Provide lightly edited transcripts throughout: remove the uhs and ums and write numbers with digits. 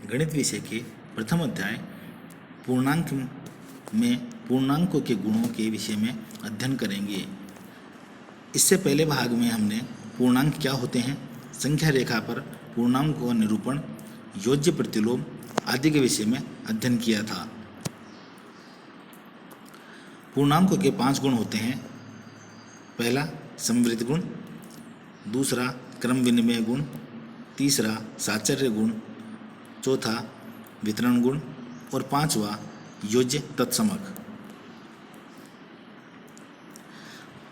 गणित विषय के प्रथम अध्याय पूर्णांक में पूर्णांकों के गुणों के विषय में अध्ययन करेंगे। इससे पहले भाग में हमने पूर्णांक क्या होते हैं, संख्या रेखा पर पूर्णांकों का निरूपण, योज्य प्रतिलोम आदि के विषय में अध्ययन किया था। पूर्णांकों के 5 गुण होते हैं। पहला समवृद्धि गुण, दूसरा क्रम विनिमय गुण, तीसरा साचर्य गुण, चौथा वितरण गुण और पांचवा योज्य तत्समक।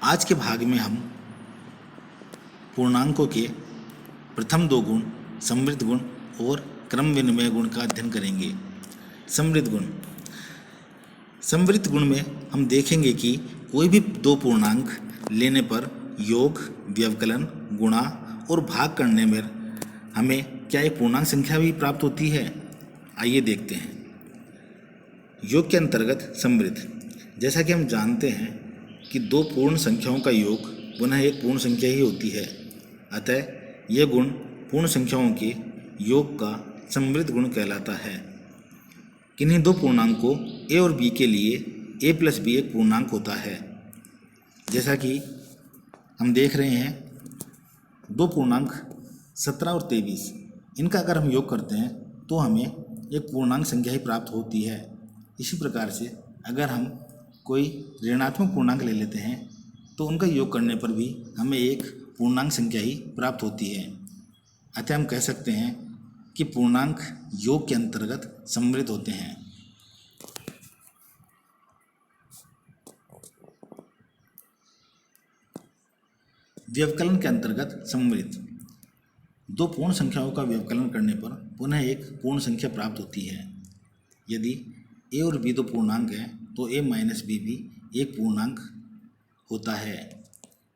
आज के भाग में हम पूर्णांकों के प्रथम 2 गुण समवृद्धि गुण और क्रम विनिमय गुण का अध्ययन करेंगे। समवृद्धि गुण, समवृद्धि गुण में हम देखेंगे कि कोई भी 2 पूर्णांक लेने पर योग, व्यवकलन, गुणा और भाग करने में हमें क्या एक पूर्णांक संख्या भी प्राप्त होती है। आइए देखते हैं। योग के अंतर्गत समवृद्धि, जैसा कि हम जानते हैं कि 2 पूर्ण संख्याओं का योग पुनः एक पूर्ण संख्या ही होती है, अतः यह गुण पूर्ण संख्याओं के योग का समवृद्धि गुण कहलाता है। किन्हीं 2 पूर्णांकों a और b के लिए a + b एक पूर्णांक होता है। जैसा कि हम देख रहे हैं 2 पूर्णांक 17 और 23, इनका अगर हम योग करते हैं तो हमें एक पूर्णांक संख्या ही प्राप्त होती है। इसी प्रकार से अगर हम कोई ऋणात्मक पूर्णांक ले लेते हैं तो उनका योग करने पर भी हमें एक पूर्णांक संख्या ही प्राप्त होती है। अतः हम कह सकते हैं कि पूर्णांक योग के अंतर्गत समवृद्धि होते हैं। व्यवकलन के अंतर्गत समवृद्धि, 2 पूर्ण संख्याओं का व्यवकलन करने पर पुनः एक पूर्ण संख्या प्राप्त होती है। यदि a और b 2 पूर्णांक हैं तो a - b भी एक पूर्णांक होता है।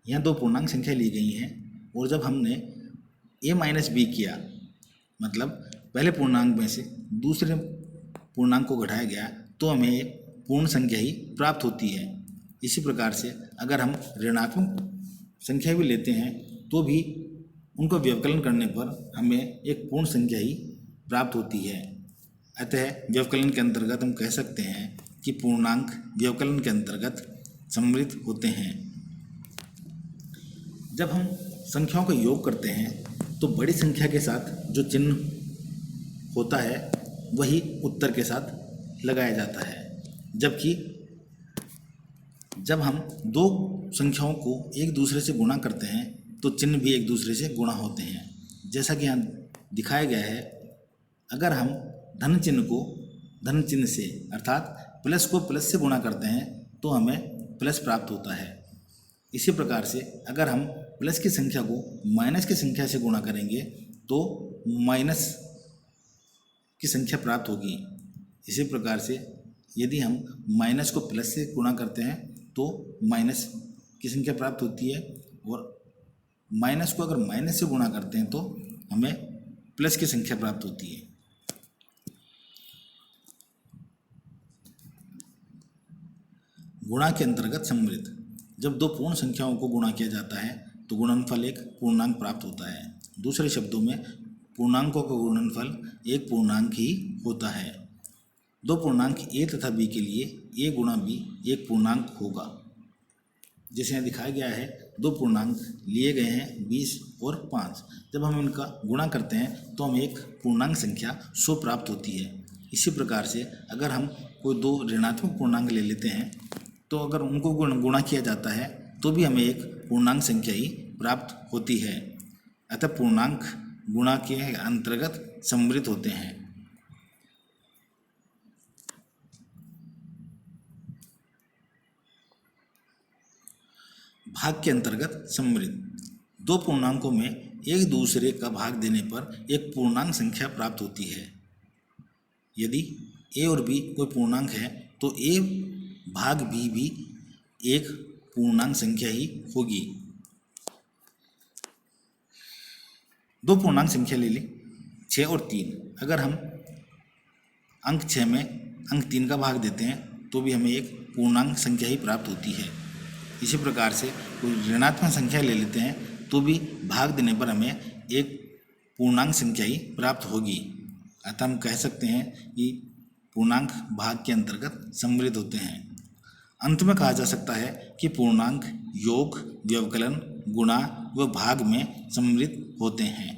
यहाँ 2 पूर्णांक संख्या ली गई हैं और जब हमने a - b किया, मतलब पहले पूर्णांक में से दूसरे पूर्णांक को घटाया गया, तो हमें एक पूर्ण संख्या ही प्राप्त होती है। इसी प्रकार से अगर हम ऋणात्मक संख्या भी लेते हैं तो भी उनको व्यवकलन करने पर हमें एक पूर्ण संख्या ही प्राप्त होती है। अतः व्यवकलन के अंतर्गत हम कह सकते हैं कि पूर्णांक व्यवकलन के अंतर्गत समवृद्धि होते हैं। जब हम संख्याओं का योग करते हैं तो बड़ी संख्या के साथ जो चिन्ह होता है वही उत्तर के साथ लगाया जाता है, जबकि जब हम 2 संख्याओं को एक दूसरे से गुणा करते हैं तो चिन्ह भी एक दूसरे से गुणा होते हैं। जैसा कि यहाँ दिखाया गया है, अगर हम धन चिन्ह को धन चिन्ह से अर्थात प्लस को प्लस से गुणा करते हैं तो हमें प्लस प्राप्त होता है। इसी प्रकार से अगर हम प्लस की संख्या को माइनस की संख्या से गुणा करेंगे तो माइनस की संख्या प्राप्त होगी। इसी प्रकार से यदि हम माइनस को प्लस से गुणा करते हैं तो माइनस की संख्या प्राप्त होती है, और माइनस को अगर माइनस से गुणा करते हैं तो हमें प्लस की संख्या प्राप्त होती है। गुणा के अंतर्गत समवृद्धि, जब 2 पूर्ण संख्याओं को गुणा किया जाता है तो गुणनफल एक पूर्णांक प्राप्त होता है। दूसरे शब्दों में पूर्णांकों का गुणनफल एक पूर्णांक ही होता है। 2 पूर्णांक a तथा b के लिए a गुणा b एक पूर्णांक होगा। जैसे यहाँ दिखाया गया है, 2 पूर्णांक लिए गए हैं 20 और 5। जब हम इनका गुणा करते हैं तो हमें एक पूर्णांक संख्या 100 प्राप्त होती है। इसी प्रकार से अगर हम कोई 2 ऋणात्मक पूर्णांक ले लेते हैं तो अगर उनको गुणा किया जाता है तो भी हमें एक पूर्णांक संख्या ही प्राप्त होती है। अतः पूर्णांक गुणा के अंतर्गत समवृद्धि होते हैं। भाग के अंतर्गत समवृद्धि, 2 पूर्णांकों में एक दूसरे का भाग देने पर एक पूर्णांक संख्या प्राप्त होती है। यदि a और b कोई पूर्णांक है तो a भाग b भी एक पूर्णांक संख्या ही होगी। 2 पूर्णांक संख्या ले लें 6 और 3, अगर हम अंक 6 में अंक 3 का भाग देते हैं तो भी हमें एक पूर्णांक संख्या ही प्राप्त होती है। इसी प्रकार से कोई ऋणात्मक संख्या ले लेते हैं तो भी भाग देने पर हमें एक पूर्णांक संख्या ही प्राप्त होगी। अतः हम कह सकते हैं कि पूर्णांक भाग के अंतर्गत सम्मिलित होते हैं। अंत में कहा जा सकता है कि पूर्णांक योग, व्यवकलन, गुणा व भाग में सम्मिलित होते हैं।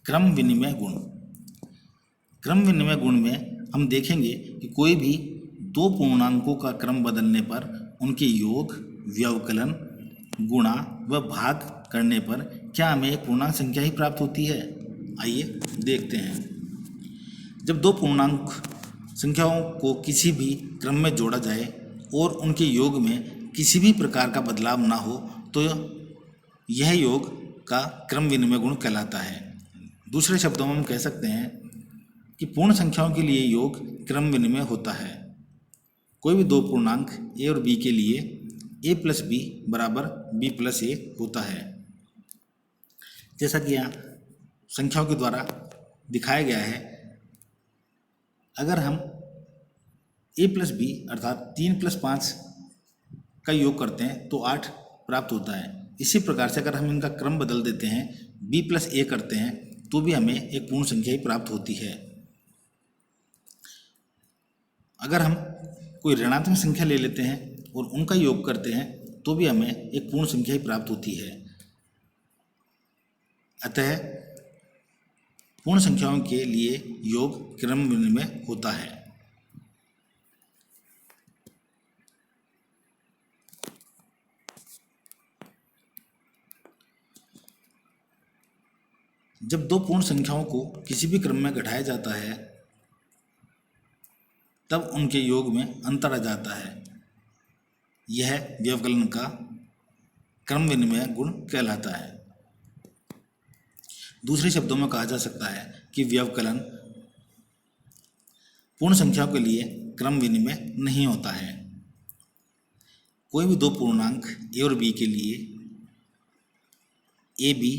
क्रम विनिमय गुण। क्रम विनिमय गुण में हम देखेंगे कि कोई भी दो पूर्णांकों का क्रम बदलने पर उनके योग, व्यवकलन, गुणा व भाग करने पर क्या हमें एक पूर्णांक संख्या ही प्राप्त होती है। आइए देखते हैं। जब दो पूर्णांक संख्याओं को किसी भी क्रम में जोड़ा जाए और उनके योग में किसी भी प्रकार का बदलाव ना हो तो यह योग का क्रम विनिमय गुण कहलाता है। दूसरे शब्दों में हम कह सकते हैं कि पूर्ण संख्याओं के लिए योग क्रम विनिमय होता है। कोई भी दो पूर्णांक a और b के लिए a प्लस बी बराबर b प्लस ए होता है। जैसा कि यहाँ संख्याओं के द्वारा दिखाया गया है, अगर हम a प्लस बी अर्थात 3 प्लस 5 का योग करते हैं तो 8 प्राप्त होता है। इसी प्रकार से अगर हम इनका क्रम बदल देते हैं, b प्लस ए करते हैं तो भी हमें एक पूर्ण संख्या ही प्राप्त होती है। अगर हम कोई ऋणात्मक संख्या ले लेते हैं और उनका योग करते हैं तो भी हमें एक पूर्ण संख्या ही प्राप्त होती है। अतः पूर्ण संख्याओं के लिए योग क्रम विनिमय होता है। जब दो पूर्ण संख्याओं को किसी भी क्रम में घटाया जाता है तब उनके योग में अंतर आ जाता है। यह व्यवकलन का क्रम विनिमय गुण कहलाता है। दूसरे शब्दों में कहा जा सकता है कि व्यवकलन पूर्ण संख्याओं के लिए क्रम विनिमय नहीं होता है। कोई भी दो पूर्णांक a और b के लिए ए बी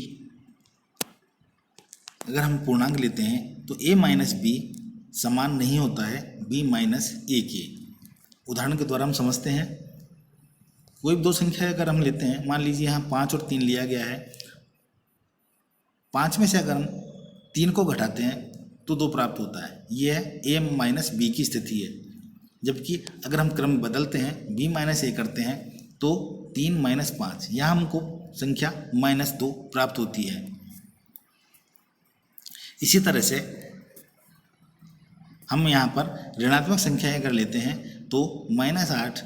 अगर हम पूर्णांक लेते हैं तो a माइनस बी समान नहीं होता है b माइनस ए के। उदाहरण के द्वारा हम समझते हैं। कोई भी दो संख्या अगर हम लेते हैं, मान लीजिए यहाँ 5 और 3 लिया गया है। 5 में से अगर हम 3 को घटाते हैं तो 2 प्राप्त होता है। यह a माइनस बी की स्थिति है। जबकि अगर हम क्रम बदलते हैं, b माइनस ए करते हैं तो 3 माइनस 5, यहाँ हमको संख्या -2 प्राप्त होती है। इसी तरह से हम यहाँ पर ऋणात्मक संख्याएं अगर लेते हैं तो -8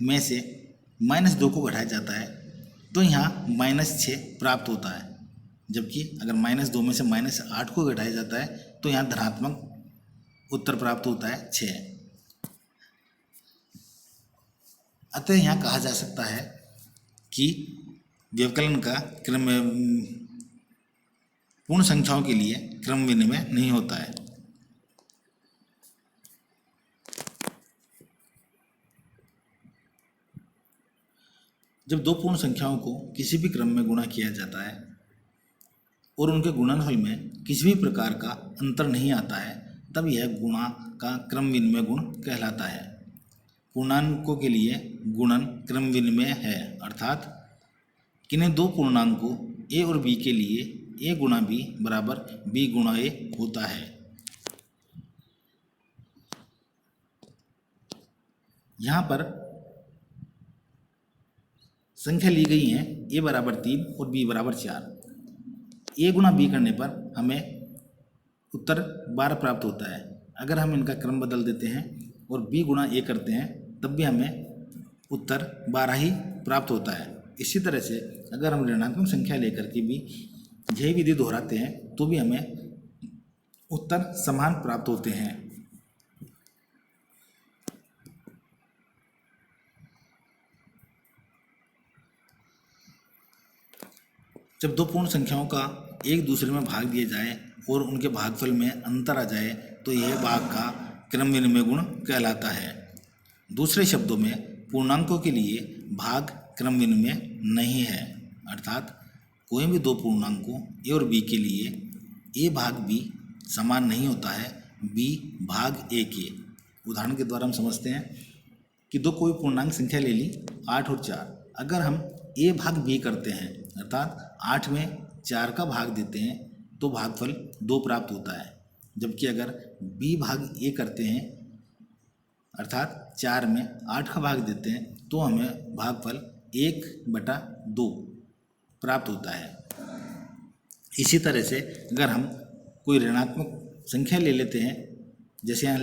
में से -2 को घटाया जाता है तो यहाँ -6 प्राप्त होता है। जबकि अगर -2 में से -8 को घटाया जाता है तो यहाँ धनात्मक उत्तर प्राप्त होता है 6। अतः यहाँ कहा जा सकता है कि व्यवकलन का क्रम पूर्ण संख्याओं के लिए क्रम विनिमय नहीं होता है। जब दो पूर्ण संख्याओं को किसी भी क्रम में गुणा किया जाता है और उनके गुणनफल में किसी भी प्रकार का अंतर नहीं आता है तब यह गुणा का क्रम विनिमय गुण कहलाता है। पूर्णांकों के लिए गुणन क्रम विनिमय है, अर्थात किन्हीं दो पूर्णांकों a और b के लिए a गुणा b बराबर b गुणा a होता है। यहाँ पर संख्या ली गई है a बराबर 3 और b बराबर 4। a गुणा b करने पर हमें उत्तर 12 प्राप्त होता है। अगर हम इनका क्रम बदल देते हैं और b गुणा a करते हैं तब भी हमें उत्तर 12 ही प्राप्त होता है। इसी तरह से अगर हम ऋणात्मक संख्या लेकर के भी यही विधि दोहराते हैं तो भी हमें उत्तर समान प्राप्त होते हैं। जब दो पूर्ण संख्याओं का एक दूसरे में भाग दिया जाए और उनके भागफल में अंतर आ जाए तो यह भाग का क्रम विनिमय गुण कहलाता है। दूसरे शब्दों में पूर्णांकों के लिए भाग क्रम विनिमय नहीं है, अर्थात कोई भी दो पूर्णांकों a और b के लिए a भाग b समान नहीं होता है b भाग a के। उदाहरण के द्वारा हम समझते हैं। कि दो कोई पूर्णांक संख्या ले ली 8 और 4। अगर हम a भाग b करते हैं अर्थात 8 में 4 का भाग देते हैं तो भागफल 2 प्राप्त होता है, जबकि अगर b भाग a करते हैं अर्थात 4 में 8 का भाग देते हैं तो हमें भागफल 1/2 प्राप्त होता है। इसी तरह से अगर हम कोई ऋणात्मक संख्या ले लेते हैं, जैसे यहाँ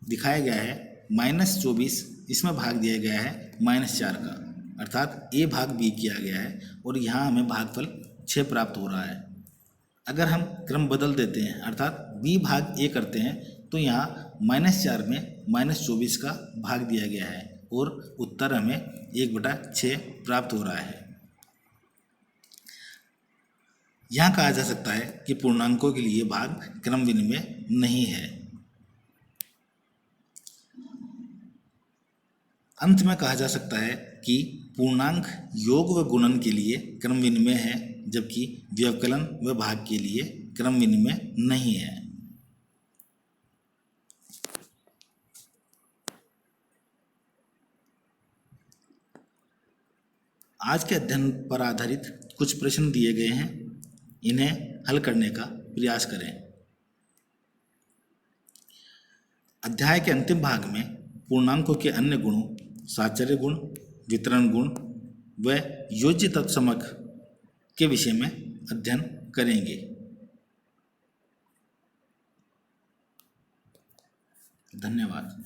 दिखाया गया है -24, इसमें भाग दिया गया है -4 का, अर्थात a भाग b किया गया है और यहाँ हमें भागफल 6 प्राप्त हो रहा है। अगर हम क्रम बदल देते हैं अर्थात b भाग a करते हैं तो यहाँ -4 में -24 का भाग दिया गया है और उत्तर हमें 1/6 प्राप्त हो रहा है। यहाँ कहा जा सकता है कि पूर्णांकों के लिए भाग क्रम विनिमय नहीं है। अंत में कहा जा सकता है कि पूर्णांक योग व गुणन के लिए क्रम विनिमय है, जबकि व्यवकलन व भाग के लिए क्रम विनिमय नहीं है। आज के अध्ययन पर आधारित कुछ प्रश्न दिए गए हैं, इन्हें हल करने का प्रयास करें। अध्याय के अंतिम भाग में पूर्णांकों के अन्य गुणों, साचर्य गुण, वितरण गुण व योज्य तत्समक के विषय में अध्ययन करेंगे। धन्यवाद।